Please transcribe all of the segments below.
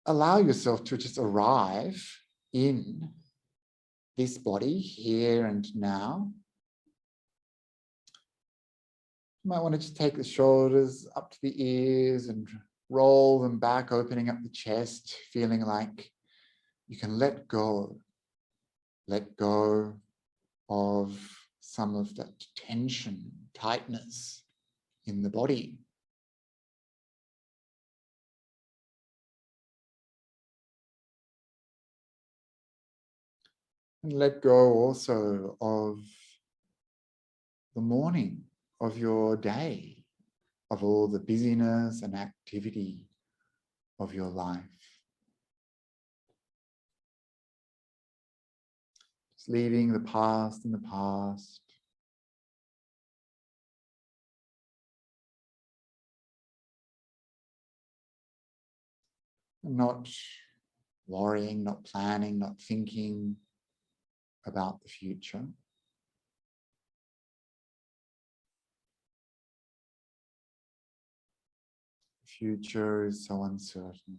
allow yourself to just arrive in this body here and now. You might want to just take the shoulders up to the ears and roll them back, opening up the chest, feeling like you can let go of some of that tension, tightness in the body. And let go also of the morning of your day, of all the busyness and activity of your life. Just leaving the past in the past. And not worrying, not planning, not thinking about the future. The future is so uncertain.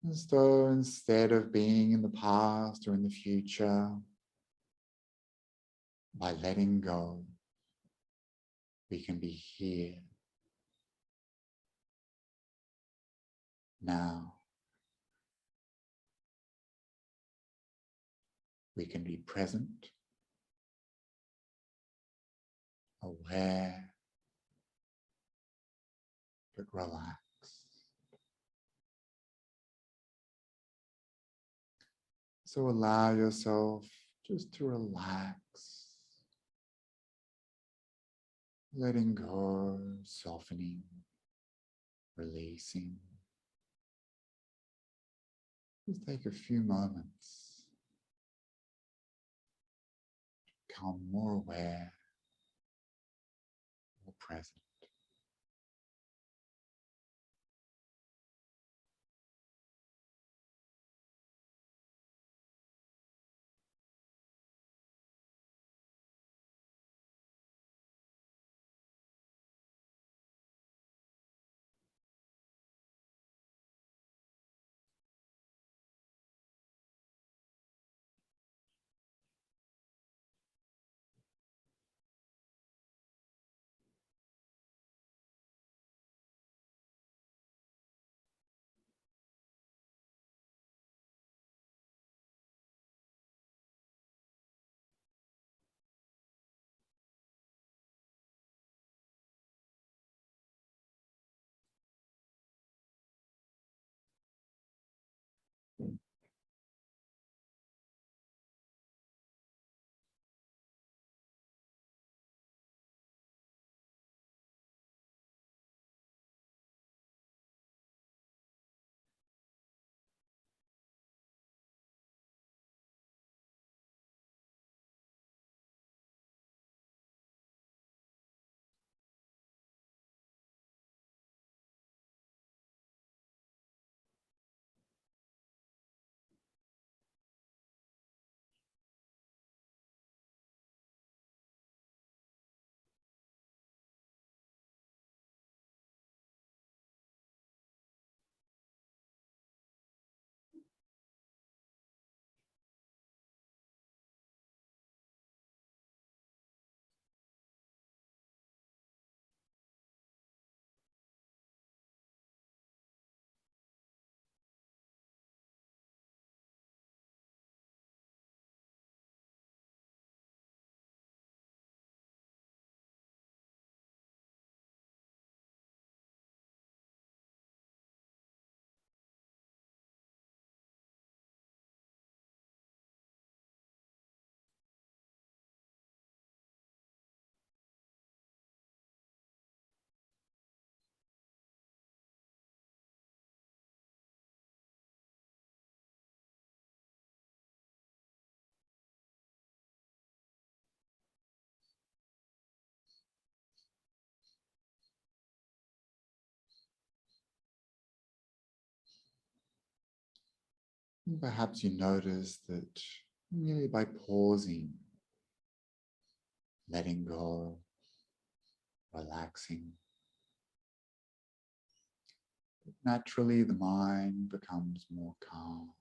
And so instead of being in the past or in the future, by letting go, we can be here, now. We can be present, aware, but relaxed. So allow yourself just to relax, letting go, softening, releasing. Just take a few moments to become more aware, more present. And perhaps you notice that merely by pausing letting go, relaxing. Naturally, the mind becomes more calm,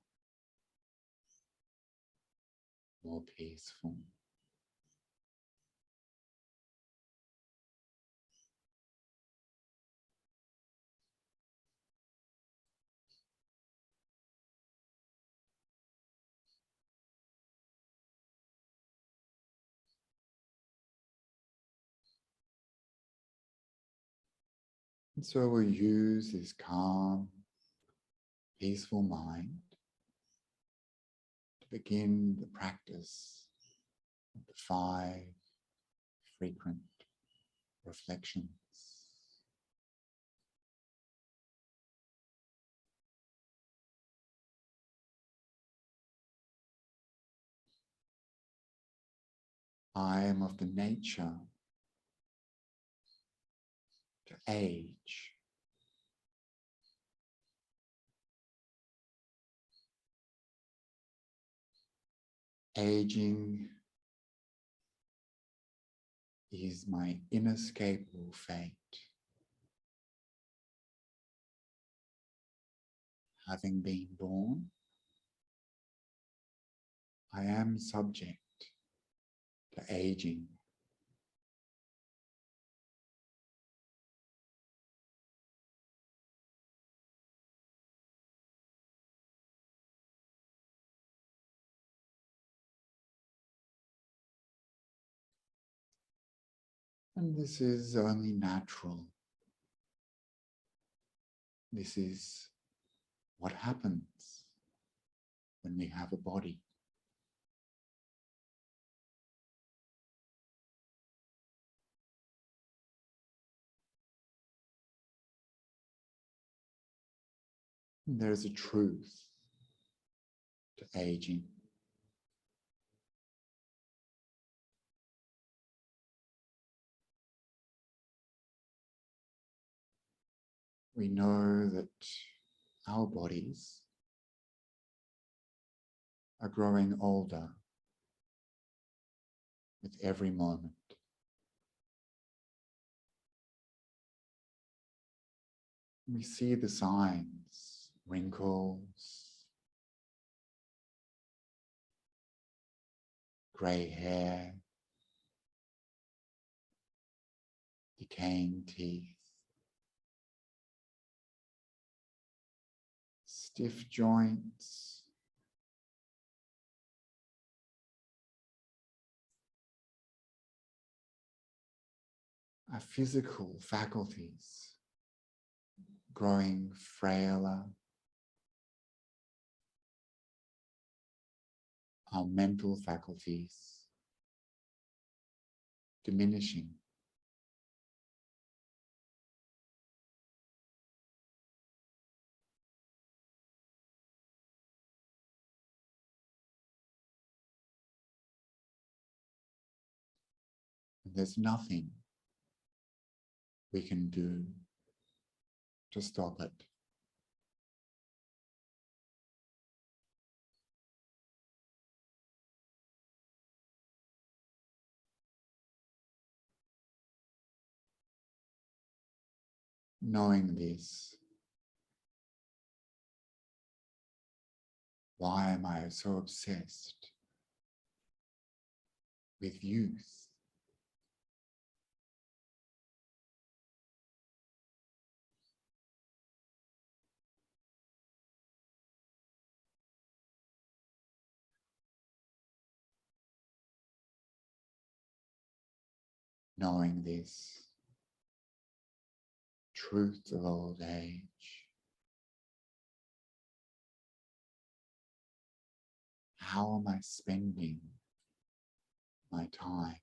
more peaceful. And so we'll use this calm, peaceful mind to begin the practice of the 5 frequent reflections. I am of the nature to age. Aging is my inescapable fate. Having been born, I am subject to aging. And this is only natural. This is what happens when we have a body. And there is a truth to aging. We know that our bodies are growing older with every moment. We see the signs, wrinkles, grey hair, decaying teeth, stiff joints, our physical faculties growing frailer, our mental faculties diminishing. And there's nothing we can do to stop it. Knowing this, why am I so obsessed with youth? Knowing this truth of old age, how am I spending my time?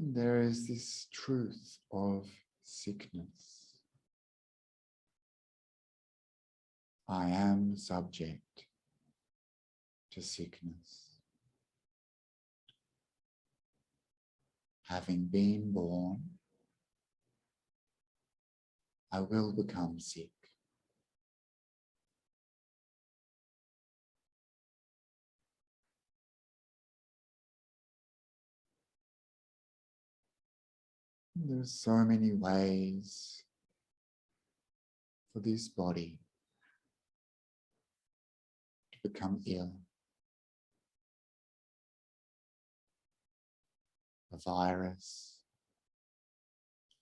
And there is this truth of sickness. I am subject to sickness. Having been born, I will become sick. There are so many ways for this body to become ill. A virus,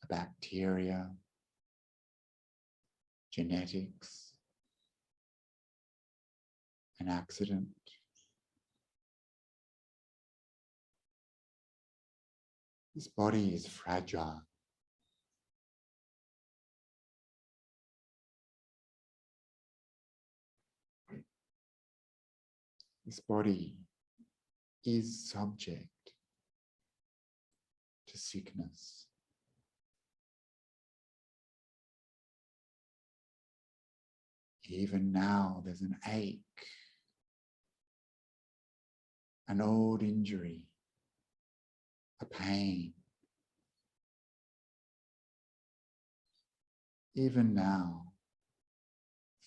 a bacteria, genetics, an accident. This body is fragile. This body is subject to sickness. Even now, there's an ache, an old injury, a pain. Even now,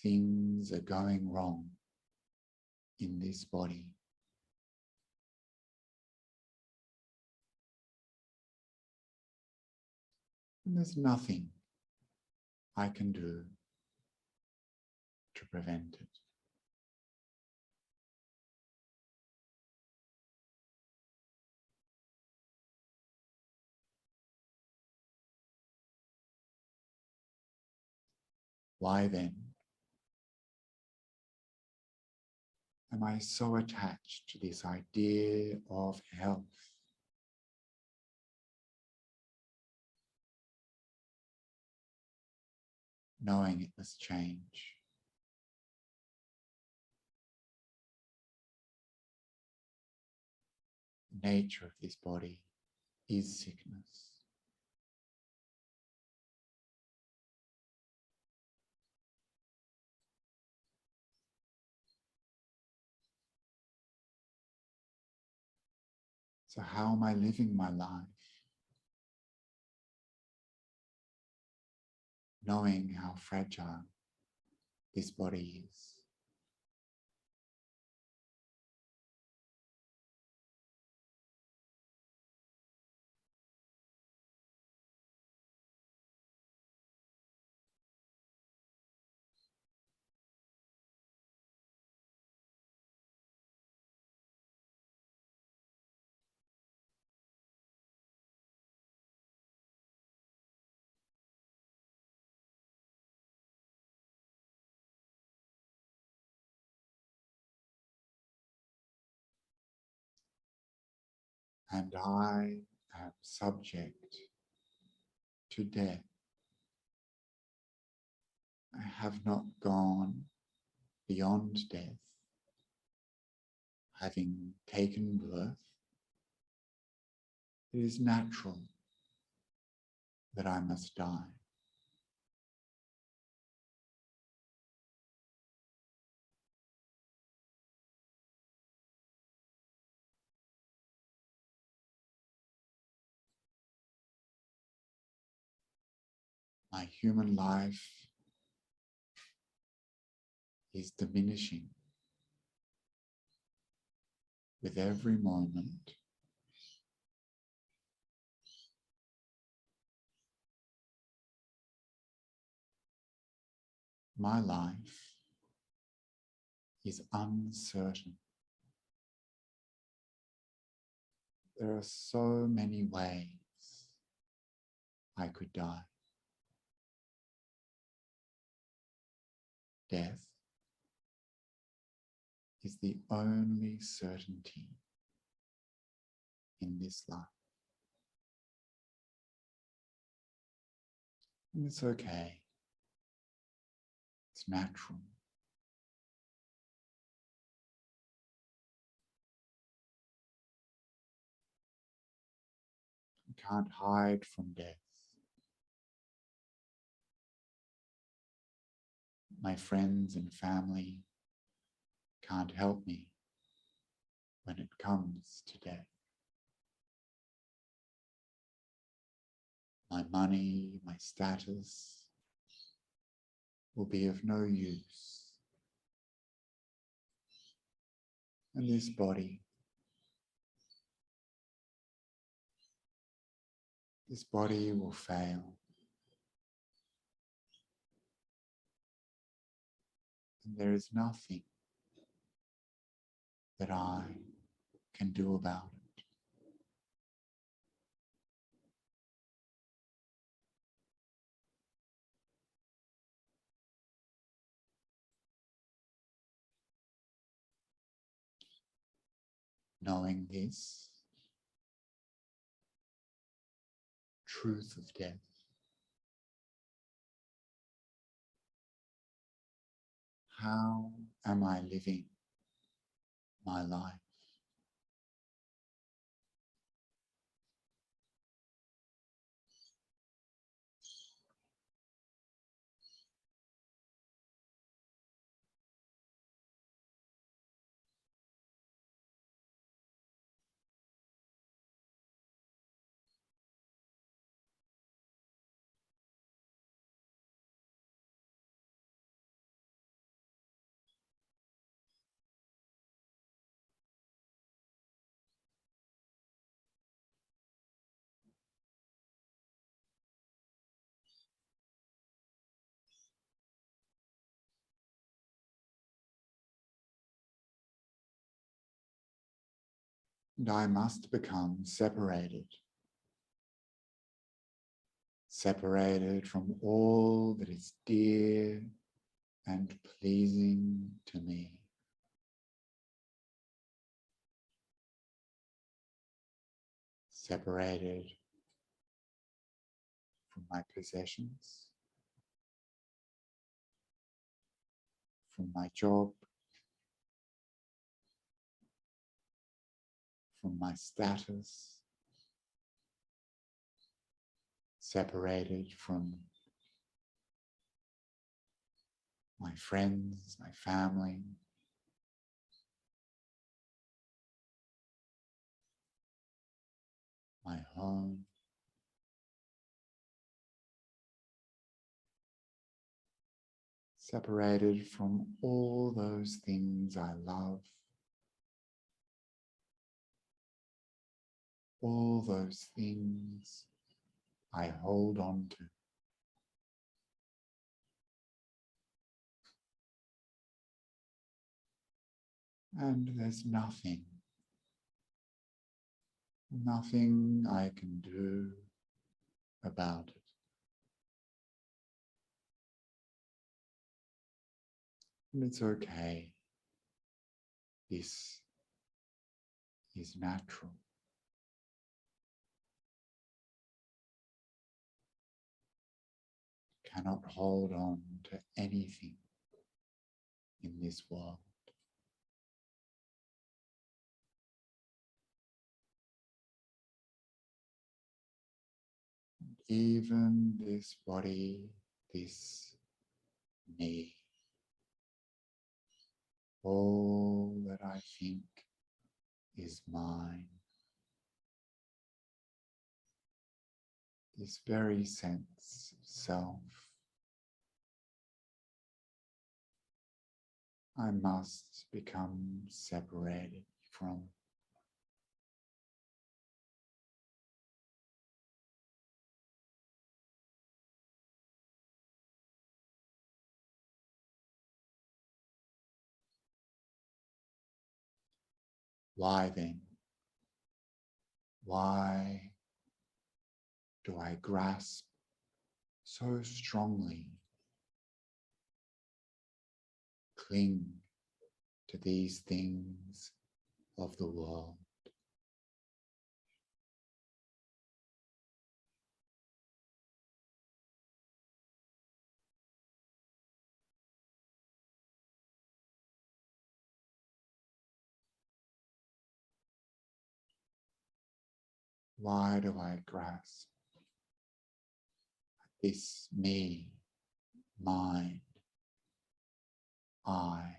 things are going wrong in this body. And there's nothing I can do to prevent it. Why then am I so attached to this idea of health? Knowing it must change. The nature of this body is sickness. So how am I living my life? Knowing how fragile this body is. And I am subject to death. I have not gone beyond death. Having taken birth, it is natural that I must die. My human life is diminishing with every moment. My life is uncertain. There are so many ways I could die. Death is the only certainty in this life. And it's okay. It's natural. can't hide from death. My friends and family can't help me when it comes to death. My money, my status will be of no use. And this body will fail. And there is nothing that I can do about it. Knowing this truth of death, how am I living my life? And I must become separated from all that is dear and pleasing to me. Separated from my possessions, from my job, from my status, separated from my friends, my family, my home, separated from all those things I love, all those things I hold on to. And there's nothing I can do about it. And it's okay. This is natural. Cannot hold on to anything in this world. Even this body, this me, all that I think is mine, this very sense of self, I must become separated from. Why then? Why do I grasp so strongly, cling to these things of the world? Why do I grasp this me, mine, I?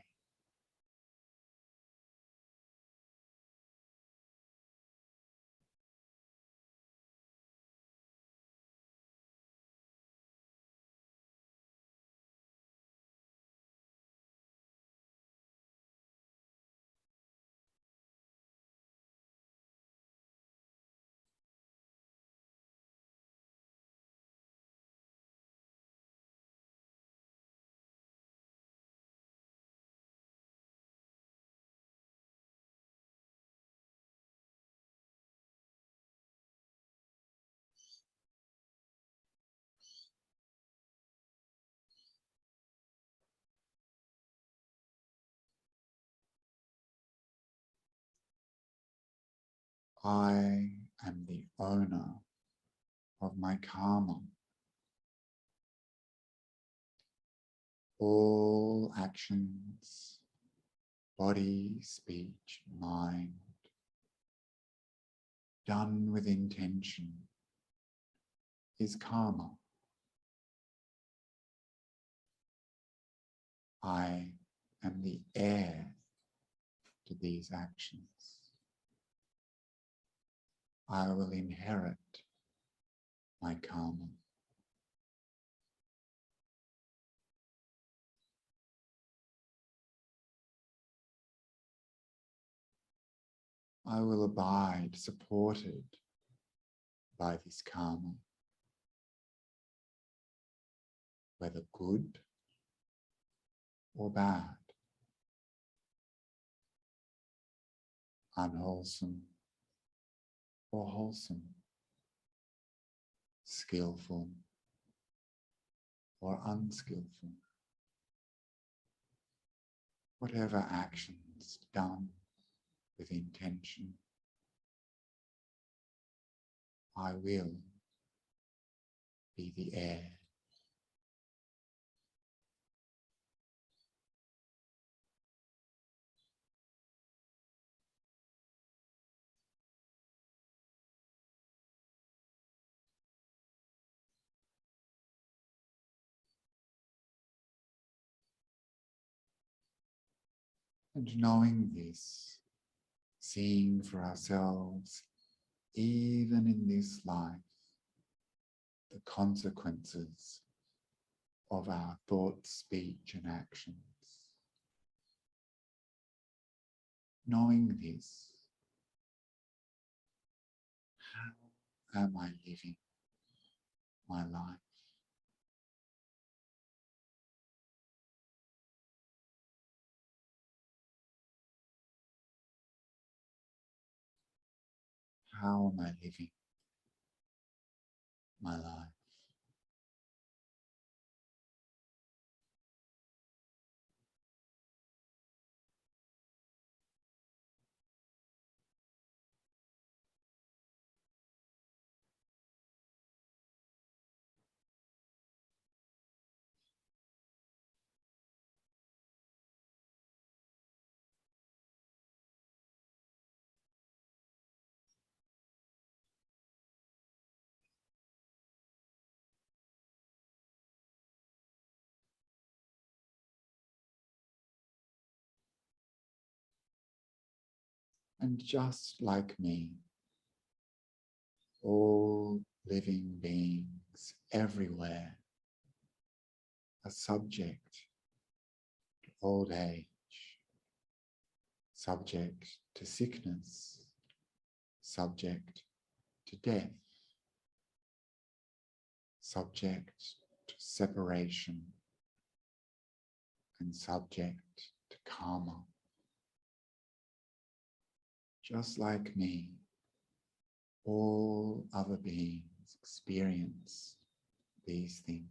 I am the owner of my karma. All actions, body, speech, mind, done with intention is karma. I am the heir to these actions. I will inherit my karma. I will abide supported by this karma, whether good or bad, unwholesome or wholesome, skillful or unskillful. Whatever actions done with intention, I will be the heir. And knowing this, seeing for ourselves, even in this life, the consequences of our thoughts, speech, and actions. Knowing this, how am I living my life? How am I living my life? And just like me, all living beings everywhere are subject to old age, subject to sickness, subject to death, subject to separation, and subject to karma. Just like me, all other beings experience these things.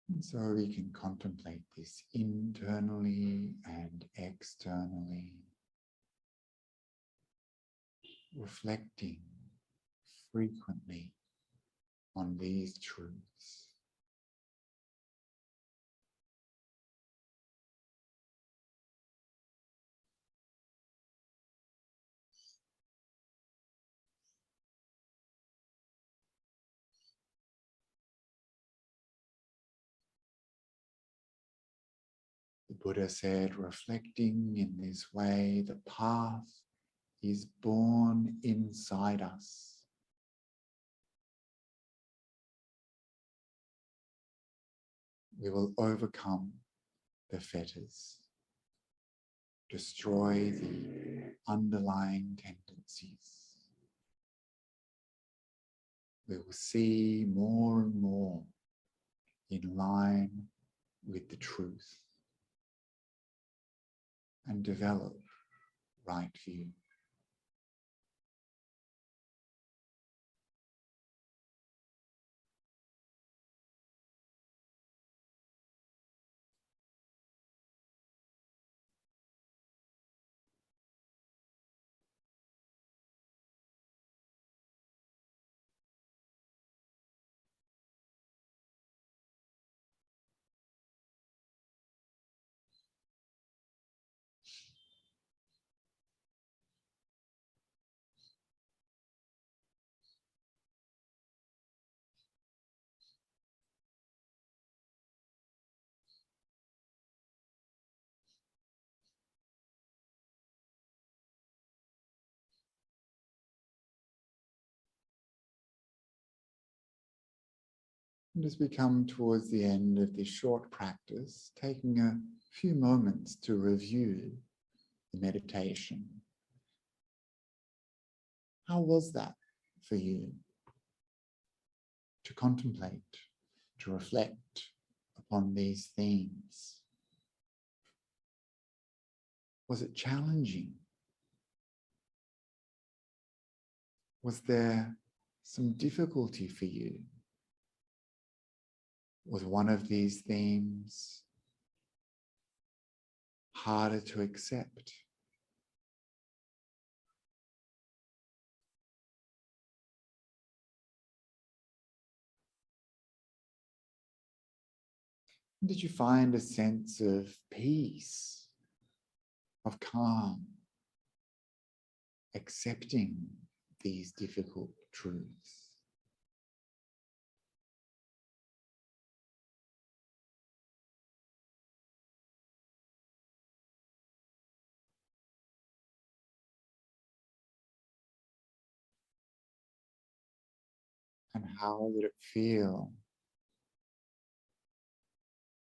And so we can contemplate this internally and externally, reflecting frequently on these truths. The Buddha said, reflecting in this way, the path is born inside us. We will overcome the fetters, destroy the underlying tendencies. We will see more and more in line with the truth and develop right view. And as we come towards the end of this short practice, taking a few moments to review the meditation. How was that for you? To contemplate, to reflect upon these themes. Was it challenging? Was there some difficulty for you? Was one of these themes harder to accept? Did you find a sense of peace, of calm, accepting these difficult truths? And how did it feel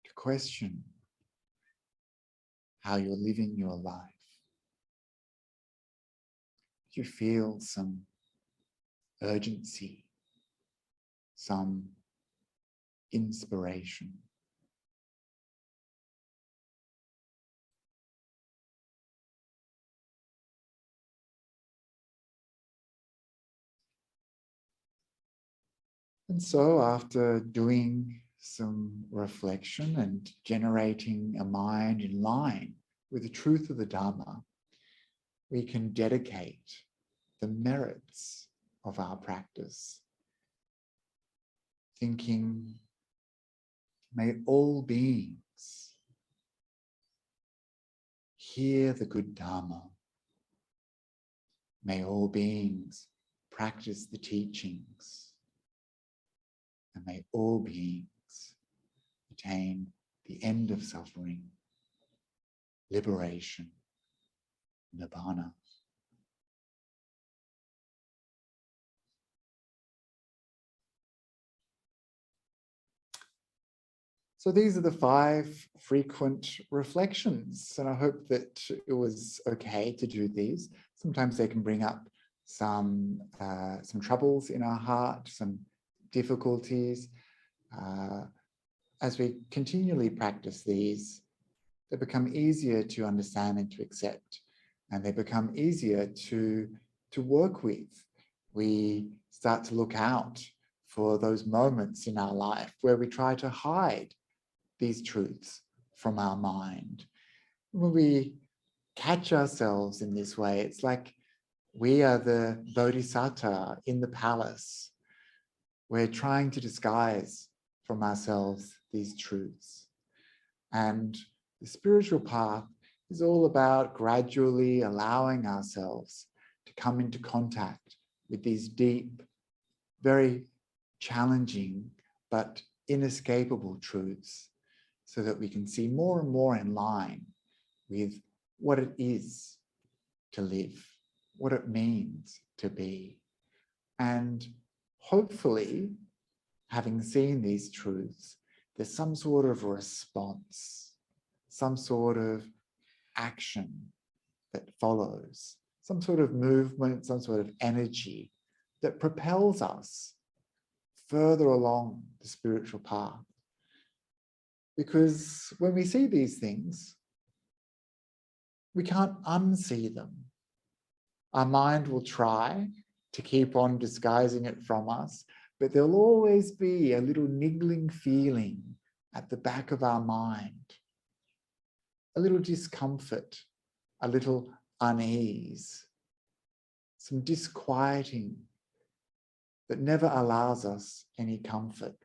to question how you're living your life? Do you feel some urgency, some inspiration? And so after doing some reflection and generating a mind in line with the truth of the Dharma, we can dedicate the merits of our practice, thinking, may all beings hear the good Dharma. May all beings practice the teachings. And may all beings attain the end of suffering, liberation, nibbana. So these are the 5 frequent reflections, and I hope that it was okay to do these. Sometimes they can bring up some troubles in our heart, some difficulties. As we continually practice these, they become easier to understand and to accept, and they become easier to work with. We start to look out for those moments in our life where we try to hide these truths from our mind. When we catch ourselves in this way, it's like we are the bodhisattva in the palace. We're trying to disguise from ourselves these truths. And the spiritual path is all about gradually allowing ourselves to come into contact with these deep, very challenging, but inescapable truths, so that we can see more and more in line with what it is to live, what it means to be. And hopefully, having seen these truths, there's some sort of response, some sort of action that follows, some sort of movement, some sort of energy that propels us further along the spiritual path. Because when we see these things, we can't unsee them. Our mind will try to keep on disguising it from us, but there'll always be a little niggling feeling at the back of our mind, a little discomfort, a little unease, some disquieting that never allows us any comfort